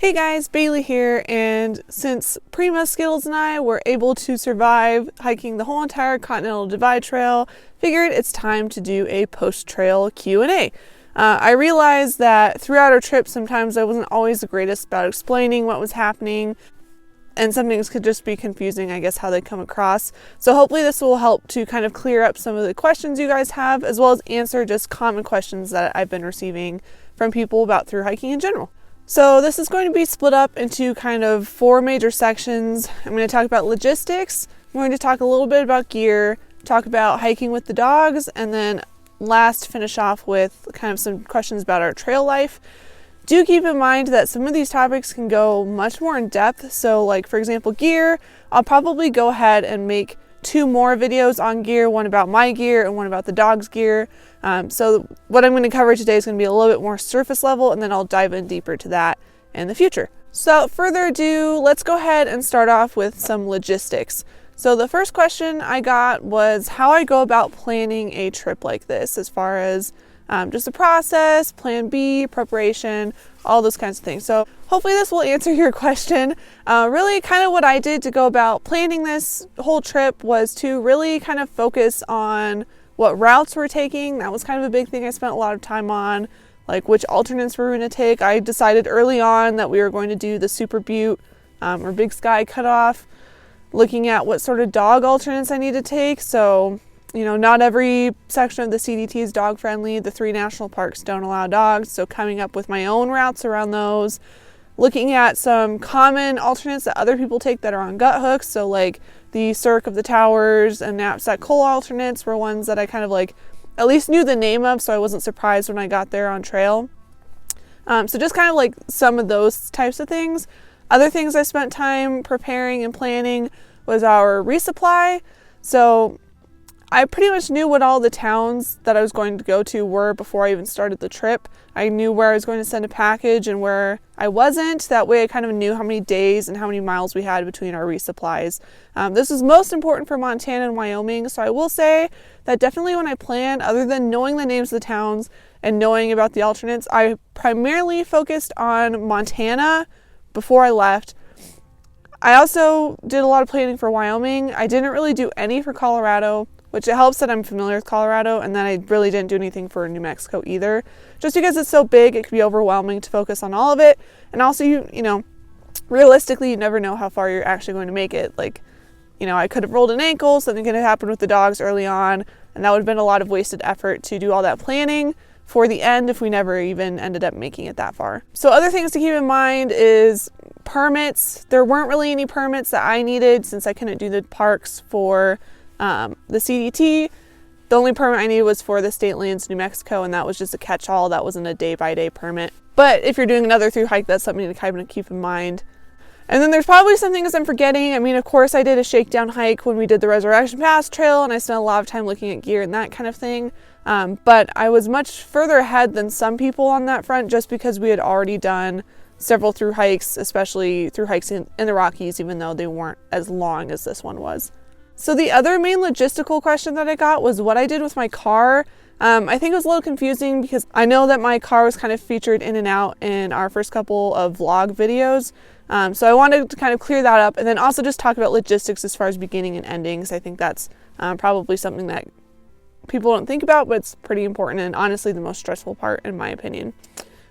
Hey guys, Bailey here, and since Prima, Skittles, and I were able to survive hiking the whole entire Continental Divide Trail, figured it's time to do a post-trail Q&A. I realized that throughout our trip, sometimes I wasn't always the greatest about explaining what was happening, and some things could just be confusing, I guess, how they come across. So hopefully this will help to kind of clear up some of the questions you guys have, as well as answer just common questions that I've been receiving from people about through hiking in general. So this is going to be split up into kind of 4 major sections. I'm going to talk about logistics, I'm going to talk a little bit about gear, talk about hiking with the dogs, and then last finish off with kind of some questions about our trail life. Do keep in mind that some of these topics can go much more in depth. So like, for example, gear, I'll probably go ahead and make 2 more videos on gear, one about my gear and one about the dog's gear. So what I'm going to cover today is going to be a little bit more surface level, and then I'll dive in deeper to that in the future. So without further ado, let's go ahead and start off with some logistics. So the first question I got was how I go about planning a trip like this, as far as just the process, plan B, preparation, all those kinds of things. So hopefully this will answer your question. Really kind of what I did to go about planning this whole trip was to really kind of focus on what routes we're taking. That was kind of a big thing I spent a lot of time on, like which alternates we're going to take. I decided early on that we were going to do the Super Butte or Big Sky cutoff, looking at what sort of dog alternates I need to take. So, you know, not every section of the CDT is dog friendly. The 3 national parks don't allow dogs. So coming up with my own routes around those, looking at some common alternates that other people take that are on gut hooks. So like the Cirque of the Towers and knapsack coal alternates were ones that I kind of like at least knew the name of, so I wasn't surprised when I got there on trail. So just kind of like some of those types of things. Other things I spent time preparing and planning was our resupply. So I pretty much knew what all the towns that I was going to go to were before I even started the trip. I knew where I was going to send a package and where I wasn't. That way I kind of knew how many days and how many miles we had between our resupplies. This is most important for Montana and Wyoming, so I will say that definitely when I plan, other than knowing the names of the towns and knowing about the alternates, I primarily focused on Montana before I left. I also did a lot of planning for Wyoming. I didn't really do any for Colorado, which it helps that I'm familiar with Colorado, and then I really didn't do anything for New Mexico either. Just because it's so big, it can be overwhelming to focus on all of it. And also, you know, realistically, you never know how far you're actually going to make it. Like, you know, I could have rolled an ankle, something could have happened with the dogs early on, and that would have been a lot of wasted effort to do all that planning for the end if we never even ended up making it that far. So other things to keep in mind is permits. There weren't really any permits that I needed since I couldn't do the parks for the CDT. The only permit I needed was for the state lands, New Mexico, and that was just a catch-all. That wasn't a day-by-day permit. But if you're doing another through hike, that's something to kind of keep in mind. And then there's probably some things I'm forgetting. I mean, of course, I did a shakedown hike when we did the Resurrection Pass Trail, and I spent a lot of time looking at gear and that kind of thing. But I was much further ahead than some people on that front just because we had already done several through hikes, especially through hikes in the Rockies, even though they weren't as long as this one was. So the other main logistical question that I got was what I did with my car. I think it was a little confusing because I know that my car was kind of featured in and out in our first couple of vlog videos. So I wanted to kind of clear that up and then also just talk about logistics as far as beginning and ending, because I think that's probably something that people don't think about, but it's pretty important and honestly the most stressful part in my opinion.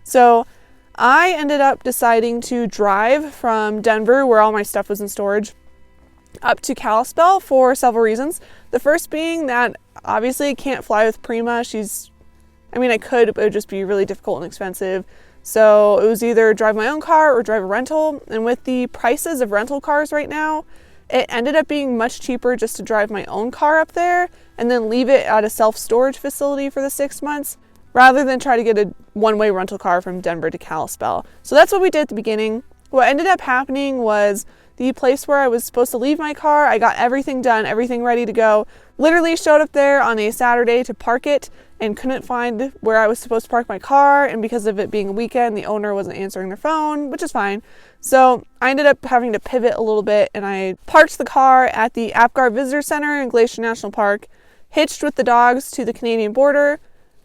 So I ended up deciding to drive from Denver, where all my stuff was in storage, up to Kalispell for several reasons. The first being that obviously I can't fly with Prima. I could, but it would just be really difficult and expensive. So it was either drive my own car or drive a rental. And with the prices of rental cars right now, it ended up being much cheaper just to drive my own car up there and then leave it at a self-storage facility for the 6 months, rather than try to get a one-way rental car from Denver to Kalispell. So that's what we did at the beginning. What ended up happening was the place where I was supposed to leave my car, I got everything done, everything ready to go. Literally showed up there on a Saturday to park it and couldn't find where I was supposed to park my car. And because of it being a weekend, the owner wasn't answering their phone, which is fine. So I ended up having to pivot a little bit and I parked the car at the Apgar Visitor Center in Glacier National Park, hitched with the dogs to the Canadian border,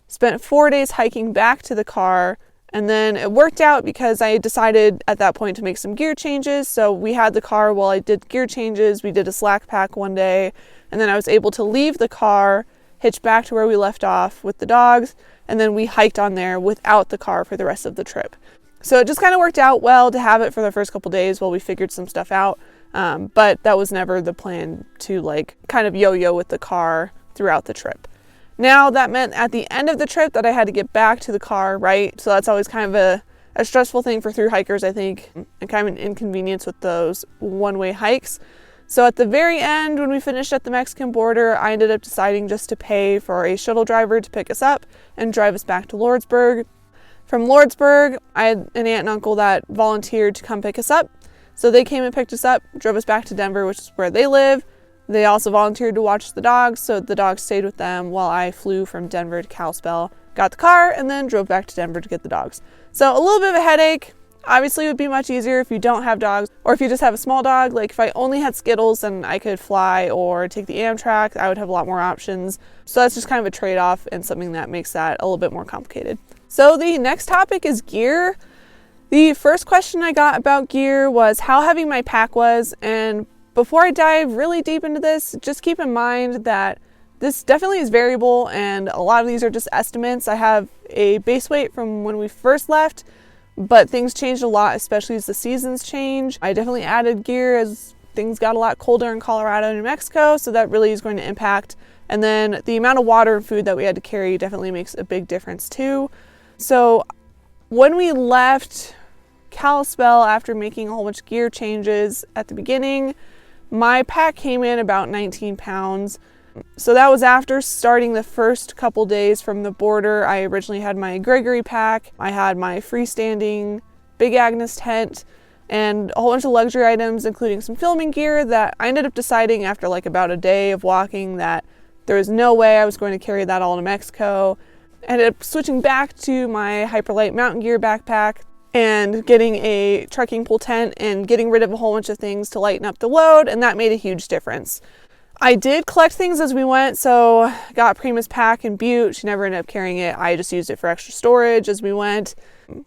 spent 4 days hiking back to the car, And then it worked out because I decided at that point to make some gear changes. So we had the car while I did gear changes. We did a slack pack one day, and then I was able to leave the car, hitch back to where we left off with the dogs, and then we hiked on there without the car for the rest of the trip. So it just kind of worked out well to have it for the first couple days while we figured some stuff out. But that was never the plan to like kind of yo-yo with the car throughout the trip. Now that meant at the end of the trip that I had to get back to the car, right? So that's always kind of a stressful thing for thru hikers, I think, and kind of an inconvenience with those one-way hikes. So at the very end, when we finished at the Mexican border, I ended up deciding just to pay for a shuttle driver to pick us up and drive us back to Lordsburg. From Lordsburg, I had an aunt and uncle that volunteered to come pick us up. So they came and picked us up, drove us back to Denver, which is where they live. They also volunteered to watch the dogs, so the dogs stayed with them while I flew from Denver to Kalispell, got the car, and then drove back to Denver to get the dogs. So a little bit of a headache. Obviously, it would be much easier if you don't have dogs, or if you just have a small dog. Like if I only had Skittles, then I could fly or take the Amtrak. I would have a lot more options. So that's just kind of a trade-off and something that makes that a little bit more complicated. So the next topic is gear. The first question I got about gear was how heavy my pack was, and before I dive really deep into this, just keep in mind that this definitely is variable and a lot of these are just estimates. I have a base weight from when we first left, but things changed a lot, especially as the seasons change. I definitely added gear as things got a lot colder in Colorado and New Mexico, so that really is going to impact. And then the amount of water and food that we had to carry definitely makes a big difference too. So when we left Kalispell after making a whole bunch of gear changes at the beginning, my pack came in about 19 pounds. So that was after starting the first couple days from the border. I originally had my Gregory pack. I had my freestanding Big Agnes tent and a whole bunch of luxury items, including some filming gear that I ended up deciding after like about a day of walking that there was no way I was going to carry that all to Mexico. I ended up switching back to my Hyperlight mountain gear backpack and getting a trekking pole tent and getting rid of a whole bunch of things to lighten up the load, and that made a huge difference. I did collect things as we went, so got Prima's pack and Butte. She never ended up carrying it. I just used it for extra storage as we went. You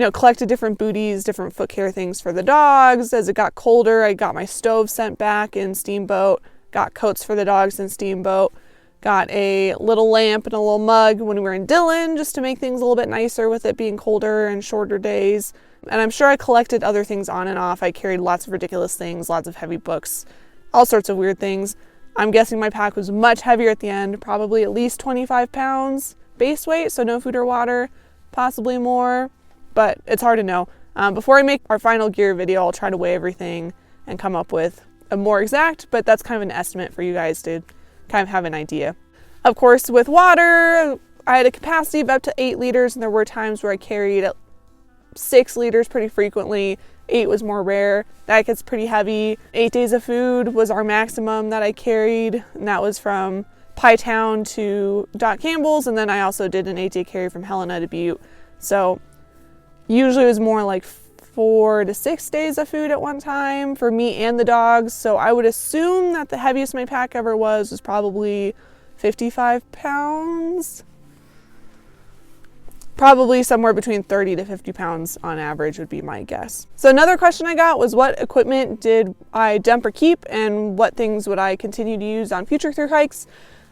know, collected different booties, different foot care things for the dogs. As it got colder, I got my stove sent back in Steamboat, got coats for the dogs in Steamboat, got a little lamp and a little mug when we were in Dillon just to make things a little bit nicer with it being colder and shorter days. And I'm sure I collected other things on and off. I carried lots of ridiculous things, lots of heavy books, all sorts of weird things. I'm guessing my pack was much heavier at the end, probably at least 25 pounds base weight, so no food or water, possibly more, but it's hard to know. Before I make our final gear video, I'll try to weigh everything and come up with a more exact, but that's kind of an estimate for you guys to kind of have an idea. Of course, with water, I had a capacity of up to 8 liters, and there were times where I carried 6 liters pretty frequently. 8 was more rare. That gets pretty heavy. 8 days of food was our maximum that I carried, and that was from Pie Town to Doc Campbell's, and then I also did an 8-day carry from Helena to Butte. So usually it was more like 4 to 6 days of food at one time for me and the dogs. So I would assume that the heaviest my pack ever was probably 55 pounds. Probably somewhere between 30 to 50 pounds on average would be my guess. So another question I got was what equipment did I dump or keep, and what things would I continue to use on future thru hikes?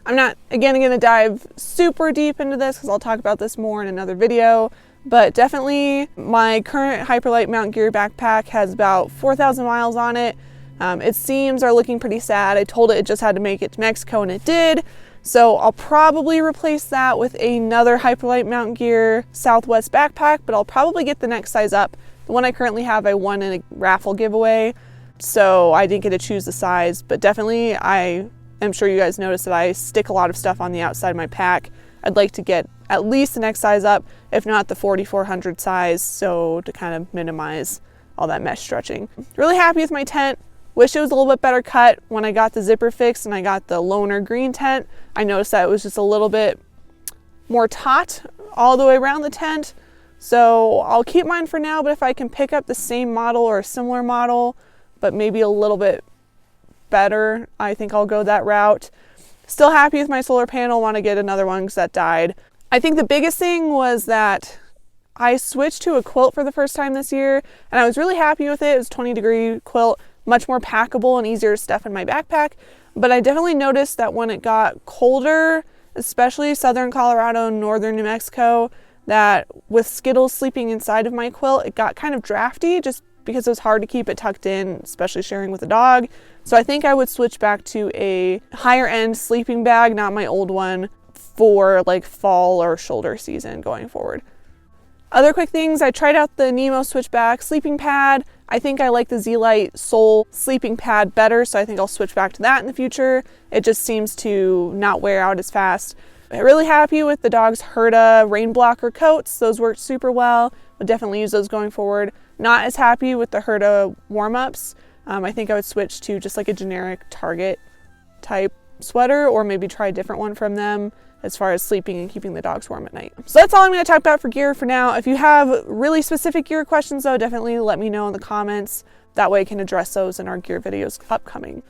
I'm not, again, going to dive super deep into this because I'll talk about this more in another video, but definitely my current Hyperlight Mountain Gear backpack has about 4,000 miles on it. Its seams are looking pretty sad. I told it just had to make it to Mexico, and it did. So I'll probably replace that with another Hyperlight Mountain Gear Southwest backpack, but I'll probably get the next size up. The one I currently have, I won in a raffle giveaway, so I didn't get to choose the size, but definitely I am sure you guys noticed that I stick a lot of stuff on the outside of my pack. I'd like to get at least the next size up, if not the 4400 size, so to kind of minimize all that mesh stretching. Really happy with my tent. Wish it was a little bit better cut. When I got the zipper fixed and I got the loner green tent, I noticed that it was just a little bit more taut all the way around the tent. So I'll keep mine for now, but if I can pick up the same model or a similar model, but maybe a little bit better, I think I'll go that route. Still happy with my solar panel, want to get another one because that died. I think the biggest thing was that I switched to a quilt for the first time this year, and I was really happy with it. It was a 20-degree quilt, much more packable and easier to stuff in my backpack. But I definitely noticed that when it got colder, especially southern Colorado and northern New Mexico, that with Skittles sleeping inside of my quilt, it got kind of drafty just because it was hard to keep it tucked in, especially sharing with a dog. So I think I would switch back to a higher end sleeping bag, not my old one, for like fall or shoulder season going forward. Other quick things, I tried out the Nemo Switchback sleeping pad. I think I like the Z-Lite Soul sleeping pad better, so I think I'll switch back to that in the future. It just seems to not wear out as fast. I'm really happy with the dog's Herta rain blocker coats. Those worked super well. Would definitely use those going forward. Not as happy with the Herta warm-ups. I think I would switch to just like a generic Target type sweater, or maybe try a different one from them as far as sleeping and keeping the dogs warm at night. So that's all I'm going to talk about for gear for now. If you have really specific gear questions though, definitely let me know in the comments. That way I can address those in our gear videos upcoming.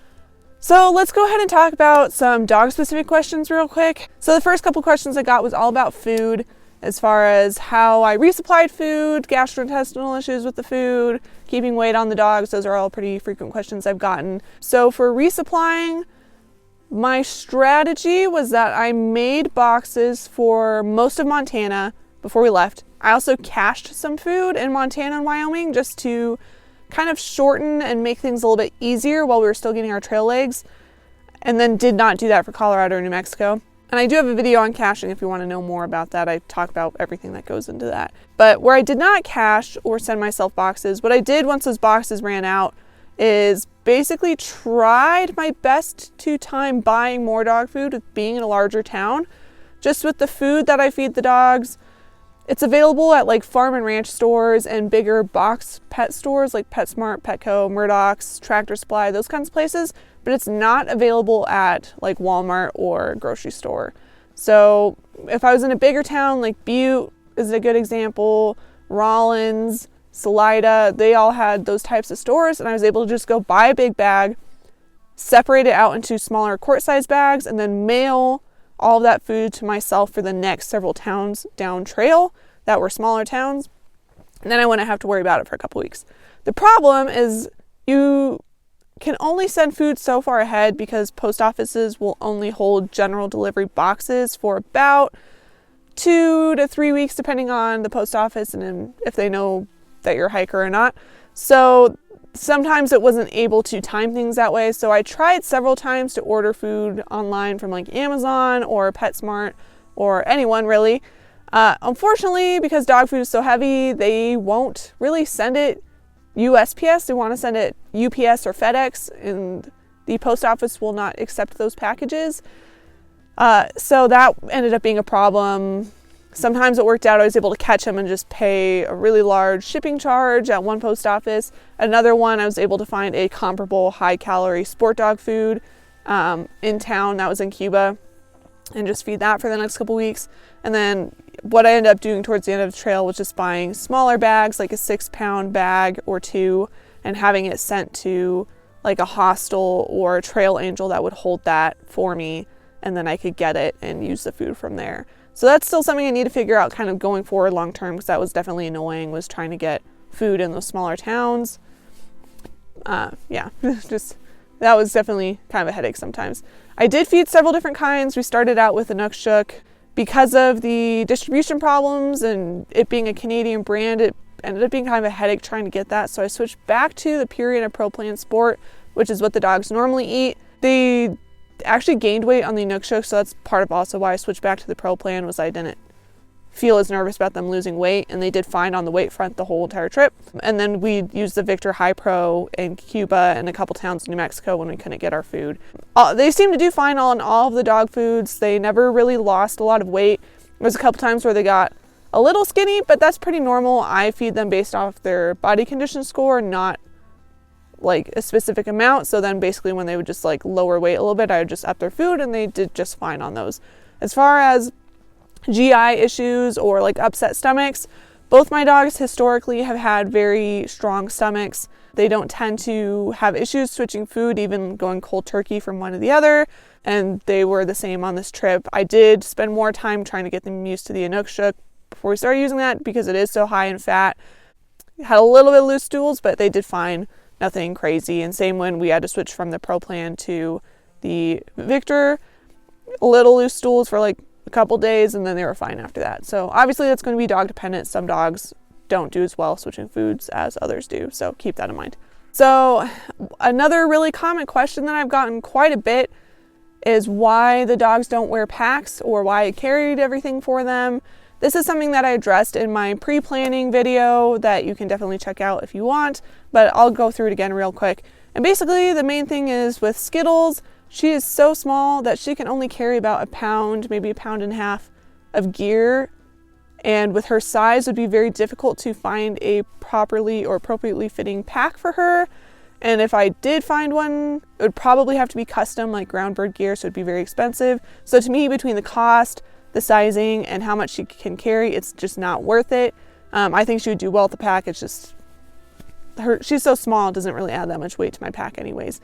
So let's go ahead and talk about some dog specific questions real quick. So the first couple questions I got was all about food, as far as how I resupplied food, gastrointestinal issues with the food, keeping weight on the dogs. Those are all pretty frequent questions I've gotten. So for resupplying, my strategy was that I made boxes for most of Montana before we left. I also cached some food in Montana and Wyoming just to kind of shorten and make things a little bit easier while we were still getting our trail legs, and then did not do that for Colorado or New Mexico. And I do have a video on caching if you want to know more about that. I talk about everything that goes into that. But where I did not cache or send myself boxes, what I did once those boxes ran out is basically tried my best to time buying more dog food with being in a larger town. Just with the food that I feed the dogs, it's available at like farm and ranch stores and bigger box pet stores like PetSmart, Petco, Murdoch's, Tractor Supply, those kinds of places, but it's not available at like Walmart or grocery store. So if I was in a bigger town like Butte is a good example, Rollins, Salida, they all had those types of stores, and I was able to just go buy a big bag, separate it out into smaller quart-sized bags, and then mail all of that food to myself for the next several towns down trail that were smaller towns. And then I wouldn't have to worry about it for a couple weeks. The problem is you can only send food so far ahead because post offices will only hold general delivery boxes for about 2 to 3 weeks, depending on the post office and if they know that you're a hiker or not. So sometimes it wasn't able to time things that way. So I tried several times to order food online from like Amazon or PetSmart or anyone really. Unfortunately, because dog food is so heavy, they won't really send it USPS. They want to send it UPS or FedEx, and the post office will not accept those packages. So that ended up being a problem. Sometimes it worked out. I was able to catch them and just pay a really large shipping charge at one post office. Another one, I was able to find a comparable high-calorie sport dog food in town that was in Cuba, and just feed that for the next couple weeks. And then what I ended up doing towards the end of the trail was just buying smaller bags, like a 6-pound bag or 2, and having it sent to like a hostel or a trail angel that would hold that for me, and then I could get it and use the food from there. So that's still something I need to figure out kind of going forward long term, because that was definitely annoying, was trying to get food in those smaller towns. Just that was definitely kind of a headache sometimes. I did feed several different kinds. We started out with Inukshuk. Because of the distribution problems and it being a Canadian brand, it ended up being kind of a headache trying to get that. So I switched back to the Purina Pro Plan Sport, which is what the dogs normally eat. They actually gained weight on the Inukshuk, so that's part of also why I switched back to the Pro Plan, was I didn't feel as nervous about them losing weight, and they did fine on the weight front the whole entire trip. And then we used the Victor High Pro in Cuba and a couple towns in New Mexico when we couldn't get our food. They seemed to do fine on all of the dog foods. They never really lost a lot of weight. There was a couple times where they got a little skinny, but that's pretty normal. I feed them based off their body condition score, not like a specific amount. So then basically when they would just like lower weight a little bit, I would just up their food, and they did just fine on those. As far as GI issues or like upset stomachs, both my dogs historically have had very strong stomachs. They don't tend to have issues switching food, even going cold turkey from one to the other, and they were the same on this trip. I did spend more time trying to get them used to the Inukshuk before we started using that because it is so high in fat. Had a little bit of loose stools, but they did fine, nothing crazy. And same when we had to switch from the Pro Plan to the Victor, a little loose stools for like a couple days, and then they were fine after that. So obviously that's going to be dog dependent. Some dogs don't do as well switching foods as others do, so keep that in mind. So another really common question that I've gotten quite a bit is why the dogs don't wear packs or why I carried everything for them. This is something that I addressed in my pre-planning video that you can definitely check out if you want, but I'll go through it again real quick. And basically the main thing is with Skittles, she is so small that she can only carry about a pound, maybe a pound and a half of gear. And with her size, it would be very difficult to find a properly or appropriately fitting pack for her. And if I did find one, it would probably have to be custom, like ground bird gear, so it'd be very expensive. So to me, between the cost, the sizing, and how much she can carry, it's just not worth it. I think she would do well with the pack. It's just she's so small, it doesn't really add that much weight to my pack anyways.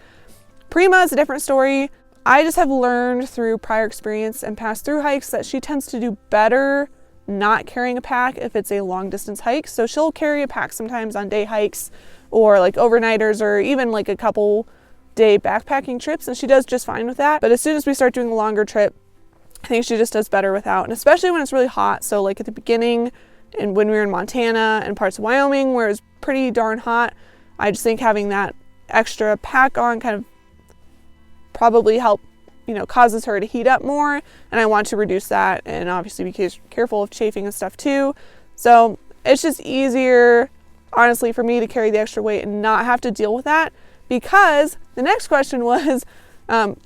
Prima is a different story. I just have learned through prior experience and past through hikes that she tends to do better not carrying a pack if it's a long distance hike. So she'll carry a pack sometimes on day hikes or like overnighters or even like a couple day backpacking trips, and she does just fine with that. But as soon as we start doing a longer trip, I think she just does better without, and especially when it's really hot. So like at the beginning and when we were in Montana and parts of Wyoming where it was pretty darn hot, I just think having that extra pack on kind of probably causes her to heat up more, and I want to reduce that and obviously be careful of chafing and stuff too. So it's just easier, honestly, for me to carry the extra weight and not have to deal with that, because the next question was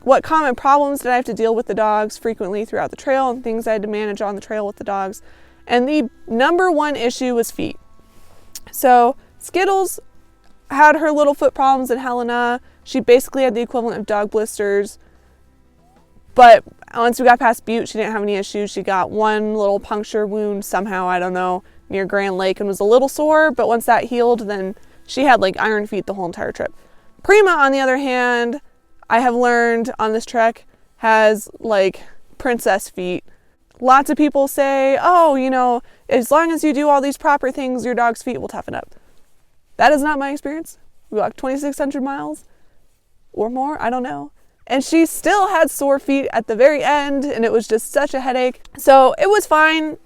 what common problems did I have to deal with the dogs frequently throughout the trail and things I had to manage on the trail with the dogs. And the number one issue was feet. So Skittles had her little foot problems in Helena. She basically had the equivalent of dog blisters. But once we got past Butte, she didn't have any issues. She got one little puncture wound somehow, I don't know, near Grand Lake and was a little sore. But once that healed, then she had like iron feet the whole entire trip. Prima, on the other hand, I have learned on this trek, has like princess feet. Lots of people say, oh, as long as you do all these proper things, your dog's feet will toughen up. That is not my experience. We walked 2,600 miles or more, I don't know. And she still had sore feet at the very end, and it was just such a headache. So it was fine.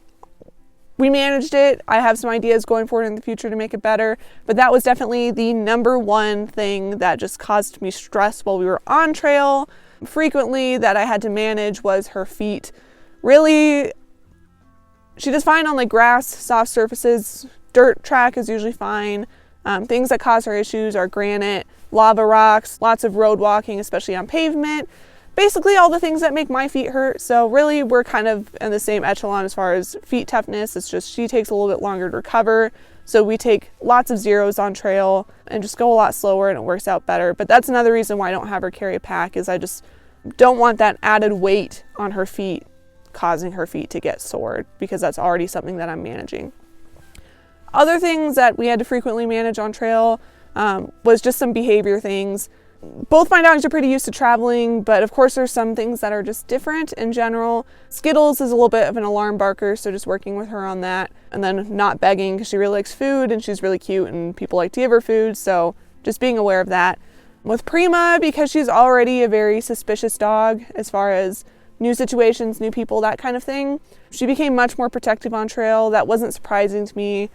We managed it. I have some ideas going forward in the future to make it better, but that was definitely the number one thing that just caused me stress while we were on trail frequently that I had to manage was her feet. Really, she does fine on like grass, soft surfaces. Dirt track is usually fine. Things that cause her issues are granite, lava rocks, lots of road walking, especially on pavement. Basically all the things that make my feet hurt. So really we're kind of in the same echelon as far as feet toughness. It's just she takes a little bit longer to recover. So we take lots of zeros on trail and just go a lot slower, and it works out better. But that's another reason why I don't have her carry a pack, is I just don't want that added weight on her feet causing her feet to get sore, because that's already something that I'm managing. Other things that we had to frequently manage on trail was just some behavior things. Both my dogs are pretty used to traveling, but of course there's some things that are just different in general. Skittles is a little bit of an alarm barker, so just working with her on that, and then not begging because she really likes food and she's really cute and people like to give her food, so just being aware of that. With Prima, because she's already a very suspicious dog as far as new situations, new people, that kind of thing, she became much more protective on trail. That wasn't surprising to me.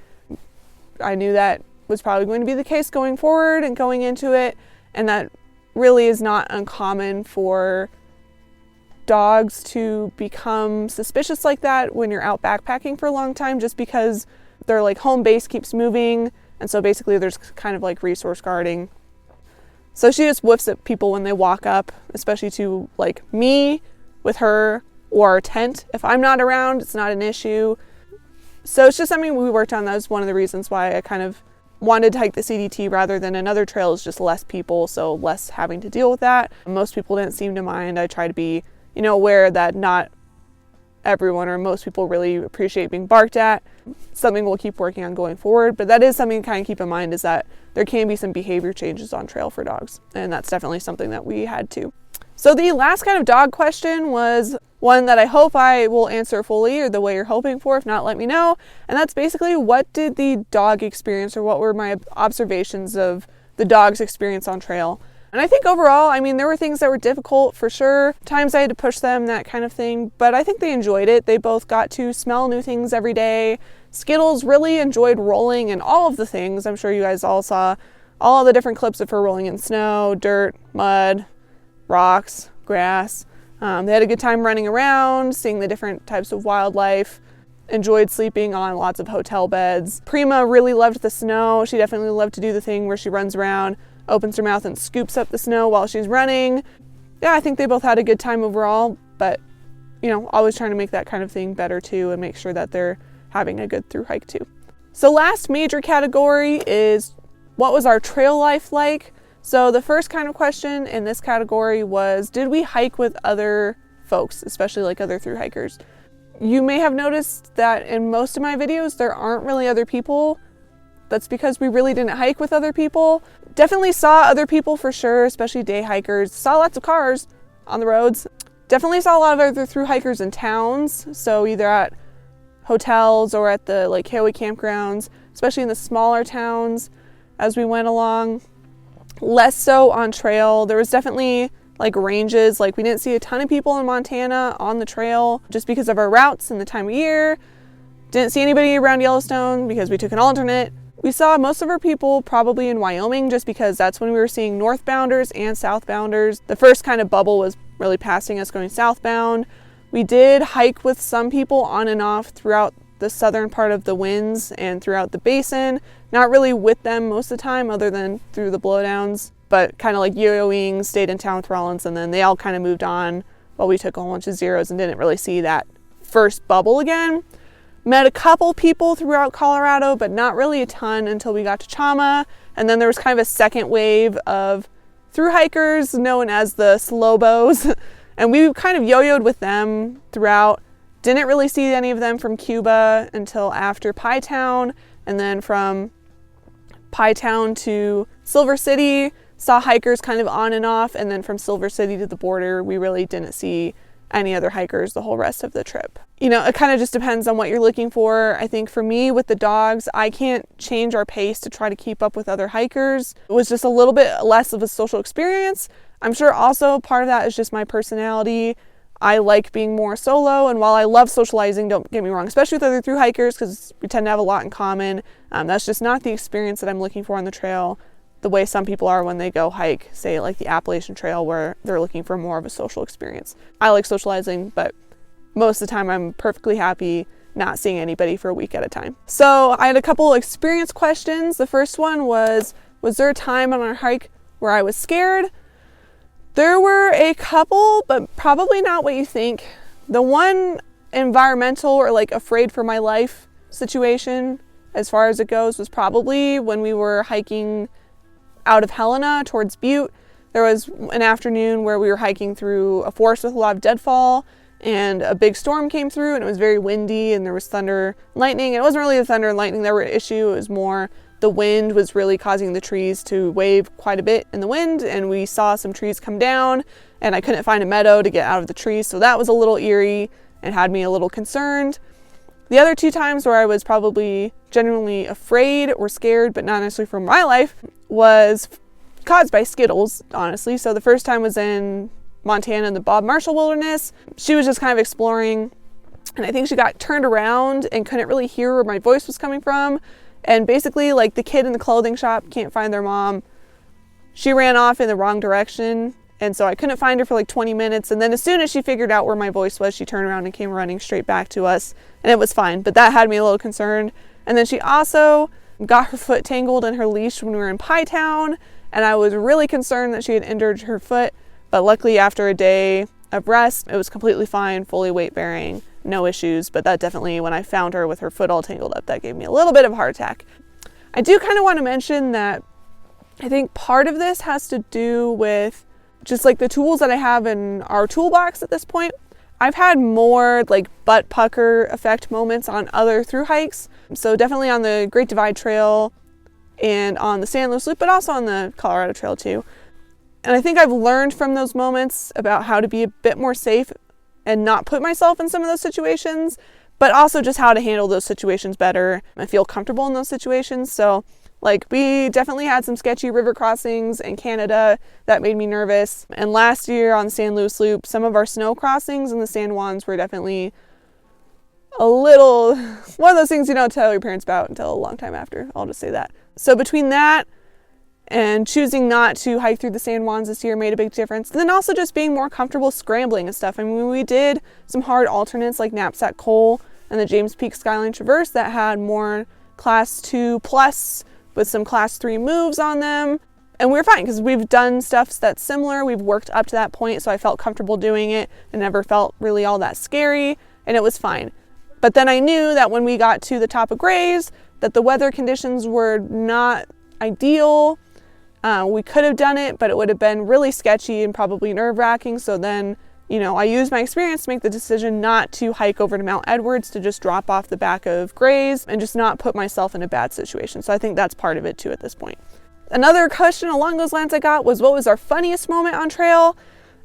I knew that was probably going to be the case going forward and going into it. And that really is not uncommon for dogs to become suspicious like that when you're out backpacking for a long time, just because their like home base keeps moving. And so basically there's kind of like resource guarding. So she just whiffs at people when they walk up, especially to like me with her or our tent. If I'm not around, it's not an issue. So it's just something we worked on. That was one of the reasons why I kind of wanted to hike the CDT rather than another trail, is just less people, so less having to deal with that. Most people didn't seem to mind. I try to be, aware that not everyone or most people really appreciate being barked at. Something we'll keep working on going forward, but that is something to kind of keep in mind, is that there can be some behavior changes on trail for dogs, and that's definitely something that we had to. So the last kind of dog question was one that I hope I will answer fully or the way you're hoping for. If not, let me know. And that's basically, what did the dog experience, or what were my observations of the dog's experience on trail? And I think overall, I mean, there were things that were difficult for sure. Times I had to push them, that kind of thing. But I think they enjoyed it. They both got to smell new things every day. Skittles really enjoyed rolling in all of the things. I'm sure you guys all saw all the different clips of her rolling in snow, dirt, mud, rocks, grass. They had a good time running around, seeing the different types of wildlife. Enjoyed sleeping on lots of hotel beds. Prima really loved the snow. She definitely loved to do the thing where she runs around, opens her mouth and scoops up the snow while she's running. Yeah, I think they both had a good time overall, but you know, always trying to make that kind of thing better too, and make sure that they're having a good through hike too. So last major category is, what was our trail life like? So the first kind of question in this category was, did we hike with other folks, especially like other through hikers? You may have noticed that in most of my videos, there aren't really other people. That's because we really didn't hike with other people. Definitely saw other people for sure, especially day hikers. Saw lots of cars on the roads. Definitely saw a lot of other through hikers in towns. So either at hotels or at the like Hayway campgrounds, especially in the smaller towns as we went along. Less so on trail. There was definitely like ranges. Like we didn't see a ton of people in Montana on the trail just because of our routes and the time of year. Didn't see anybody around Yellowstone because we took an alternate. We saw most of our people probably in Wyoming just because that's when we were seeing northbounders and southbounders. The first kind of bubble was really passing us going southbound. We did hike with some people on and off throughout the southern part of the winds and throughout the basin. Not really with them most of the time other than through the blowdowns, but kind of like yo-yoing, stayed in town with Rollins, and then they all kind of moved on while we took a whole bunch of zeros and didn't really see that first bubble again. Met a couple people throughout Colorado, but not really a ton until we got to Chama. And then there was kind of a second wave of through hikers known as the Slowbos. And we kind of yo-yoed with them throughout. Didn't really see any of them from Cuba until after Pie Town. And then from Pie Town to Silver City, saw hikers kind of on and off. And then from Silver City to the border, we really didn't see any other hikers the whole rest of the trip. You know, it kind of just depends on what you're looking for. I think for me with the dogs, I can't change our pace to try to keep up with other hikers. It was just a little bit less of a social experience. I'm sure also part of that is just my personality. I like being more solo, and while I love socializing, don't get me wrong, especially with other through hikers because we tend to have a lot in common, that's just not the experience that I'm looking for on the trail the way some people are when they go hike, say like the Appalachian Trail, where they're looking for more of a social experience. I like socializing, but most of the time I'm perfectly happy not seeing anybody for a week at a time. So I had a couple experience questions. The first one was there a time on our hike where I was scared? There were a couple, but probably not what you think. The one environmental or like afraid for my life situation, as far as it goes, was probably when we were hiking out of Helena towards Butte. There was an afternoon where we were hiking through a forest with a lot of deadfall, and a big storm came through, and it was very windy, and there was thunder, lightning. It wasn't really the thunder and lightning that were an issue. It was more the wind was really causing the trees to wave quite a bit in the wind, and we saw some trees come down, and I couldn't find a meadow to get out of the trees, so that was a little eerie and had me a little concerned. The other two times where I was probably genuinely afraid or scared, but not necessarily for my life, was caused by Skittles, honestly. So the first time was in Montana in the Bob Marshall Wilderness. She was just kind of exploring, and I think she got turned around and couldn't really hear where my voice was coming from. And basically, like the kid in the clothing shop can't find their mom. She ran off in the wrong direction, and so I couldn't find her for like 20 minutes. And then as soon as she figured out where my voice was, she turned around and came running straight back to us, and it was fine. But that had me a little concerned. And then she also got her foot tangled in her leash when we were in Pie Town, and I was really concerned that she had injured her foot. But luckily, after a day of rest, it was completely fine, fully weight bearing, no issues. But that definitely, when I found her with her foot all tangled up, that gave me a little bit of a heart attack. I do kind of want to mention that I think part of this has to do with just like the tools that I have in our toolbox at this point. I've had more like butt pucker effect moments on other through hikes. So definitely on the Great Divide Trail and on the San Luis Loop, but also on the Colorado Trail too. And I think I've learned from those moments about how to be a bit more safe and not put myself in some of those situations, but also just how to handle those situations better and feel comfortable in those situations. So like, we definitely had some sketchy river crossings in Canada that made me nervous. And last year on the San Luis Loop, some of our snow crossings in the San Juans were definitely a little, one of those things you don't tell your parents about until a long time after. I'll just say that. So between that and choosing not to hike through the San Juans this year made a big difference. And then also just being more comfortable scrambling and stuff. I mean, we did some hard alternates like Knapsack Col and the James Peak Skyline Traverse that had more class 2 plus with some class 3 moves on them. And we were fine because we've done stuff that's similar. We've worked up to that point, so I felt comfortable doing it and never felt really all that scary, and it was fine. But then I knew that when we got to the top of Grays, that the weather conditions were not ideal. We could have done it, but it would have been really sketchy and probably nerve-wracking. So then, you know, I used my experience to make the decision not to hike over to Mount Edwards, to just drop off the back of Grays and just not put myself in a bad situation. So I think that's part of it too at this point. Another question along those lines I got was, what was our funniest moment on trail?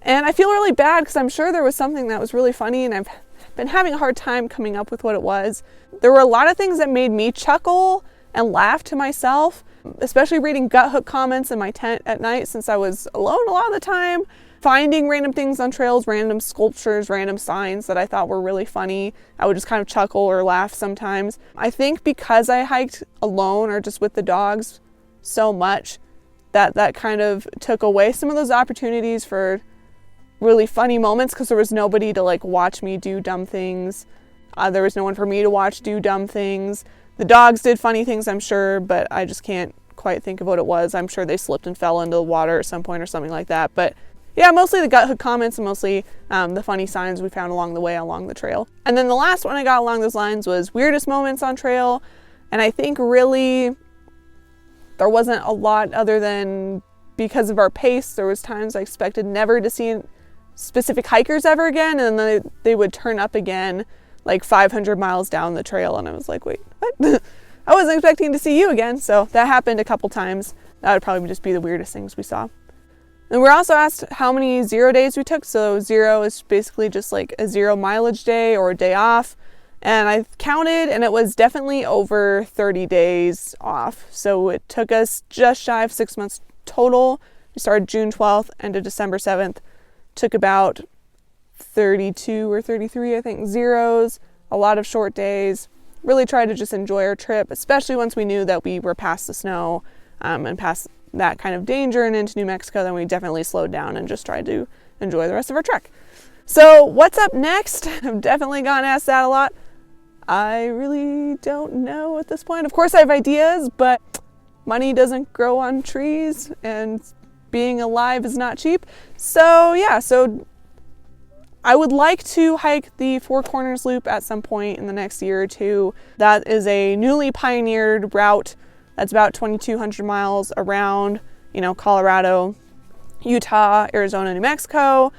And I feel really bad because I'm sure there was something that was really funny, and I've been having a hard time coming up with what it was. There were a lot of things that made me chuckle and laugh to myself, especially reading gut hook comments in my tent at night since I was alone a lot of the time, finding random things on trails, random sculptures, random signs that I thought were really funny. I would just kind of chuckle or laugh sometimes. I think because I hiked alone or just with the dogs so much, that kind of took away some of those opportunities for really funny moments, because there was nobody to like watch me do dumb things. There was no one for me to watch do dumb things. The dogs did funny things, I'm sure, but I just can't quite think of what it was. I'm sure they slipped and fell into the water at some point or something like that. But yeah, mostly the gut hook comments and mostly the funny signs we found along the way along the trail. And then the last one I got along those lines was weirdest moments on trail. And I think really there wasn't a lot other than because of our pace. There was times I expected never to see specific hikers ever again, and then they would turn up again like 500 miles down the trail, and I was like, wait, what? I wasn't expecting to see you again. So that happened a couple times. That would probably just be the weirdest things we saw. And we're also asked how many 0 days we took. So 0 is basically just like a 0 mileage day or a day off. And I counted, and it was definitely over 30 days off. So it took us just shy of 6 months total. We started June 12th, ended December 7th. Took about 32 or 33, I think, zeros, a lot of short days. Really tried to just enjoy our trip, especially once we knew that we were past the snow and past that kind of danger and into New Mexico. Then we definitely slowed down and just tried to enjoy the rest of our trek. So what's up next? I've definitely gotten asked that a lot. I really don't know at this point. Of course I have ideas, but money doesn't grow on trees, and being alive is not cheap. So yeah, so I would like to hike the Four Corners Loop at some point in the next year or two. That is a newly pioneered route that's about 2,200 miles around, you know, Colorado, Utah, Arizona, New Mexico.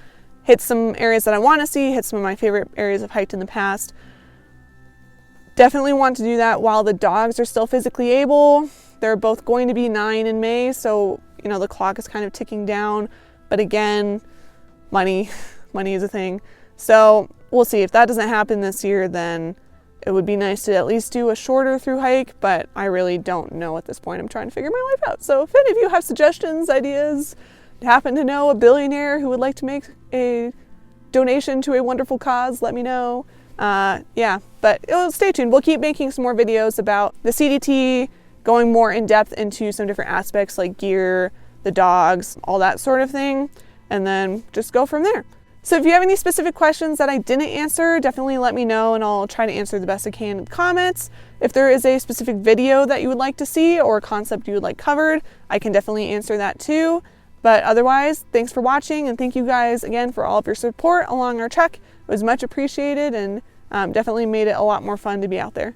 Hit some areas that I want to see, hit some of my favorite areas I've hiked in the past. Definitely want to do that while the dogs are still physically able. They're both going to be 9 in May, so you know the clock is kind of ticking down. But again, money is a thing. So we'll see. If that doesn't happen this year, then it would be nice to at least do a shorter through hike, but I really don't know at this point. I'm trying to figure my life out. So if any of you have suggestions, ideas, happen to know a billionaire who would like to make a donation to a wonderful cause, let me know. Yeah, but stay tuned. We'll keep making some more videos about the CDT, going more in depth into some different aspects like gear, the dogs, all that sort of thing, and then just go from there. So if you have any specific questions that I didn't answer, definitely let me know and I'll try to answer the best I can in the comments. If there is a specific video that you would like to see or a concept you would like covered, I can definitely answer that too. But otherwise, thanks for watching, and thank you guys again for all of your support along our trek. It was much appreciated and definitely made it a lot more fun to be out there.